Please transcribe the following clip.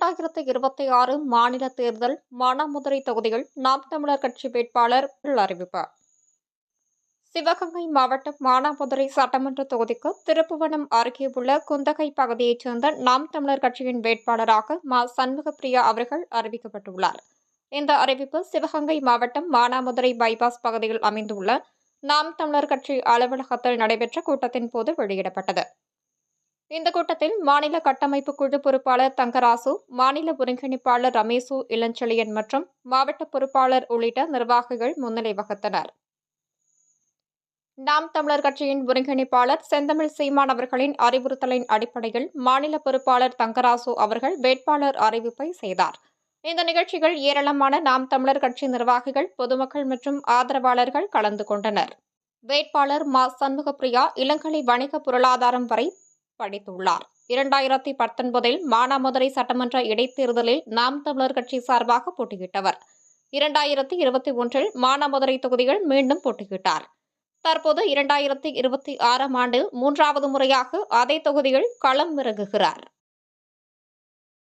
2026 மாநில தேர்தல் மானாமதுரை தொகுதியில் நாம் தமிழர் கட்சி வேட்பாளர் அறிவிப்பு. சிவகங்கை மாவட்டம் மானாமதுரை சட்டமன்ற தொகுதிக்கு திருப்புவனம் அருகே உள்ள குந்தகை பகுதியைச் சேர்ந்த நாம் தமிழர் கட்சியின் வேட்பாளராக சண்முகப்பிரியா அவர்கள் அறிவிக்கப்பட்டுள்ளார். இந்த அறிவிப்பு சிவகங்கை மாவட்டம் மானாமதுரை பைபாஸ் பகுதியில் அமைந்துள்ள நாம் தமிழர் கட்சி அலுவலகத்தில் நடைபெற்ற கூட்டத்தின் போது வெளியிடப்பட்டது. இந்த கூட்டத்தில் மாநில கட்டமைப்பு குழு பொறுப்பாளர் தங்கராசு, மாநில ஒருங்கிணைப்பாளர் ரமேசு இளஞ்செழியன் மற்றும் மாவட்ட பொறுப்பாளர் உள்ளிட்ட நிர்வாகிகள் முன்னிலை வகித்தனர். நாம் தமிழர் கட்சியின் ஒருங்கிணைப்பாளர் செந்தமிழ் சீமான் அவர்களின் அறிவுறுத்தலின் அடிப்படையில் மாநில பொறுப்பாளர் தங்கராசு அவர்கள் வேட்பாளர் அறிவிப்பை செய்தார். இந்த நிகழ்ச்சியில் ஏராளமான நாம் தமிழர் கட்சி நிர்வாகிகள், பொதுமக்கள் மற்றும் ஆதரவாளர்கள் கலந்து கொண்டனர். வேட்பாளர் சண்முகப்பிரியா இளங்கலை வணிக பொருளாதாரம் வரை படித்துள்ளார். 2019 மானாமதுரை சட்டமன்ற இடைத்தேர்தலில் நாம் தமிழர் கட்சி சார்பாக போட்டியிட்டவர். 2021 மானாமதுரை தொகுதியில் மீண்டும் போட்டியிட்டார். தற்போது 2026 ஆண்டில் 3வது முறையாக அதே தொகுதியில் களம் இறங்குகிறார்.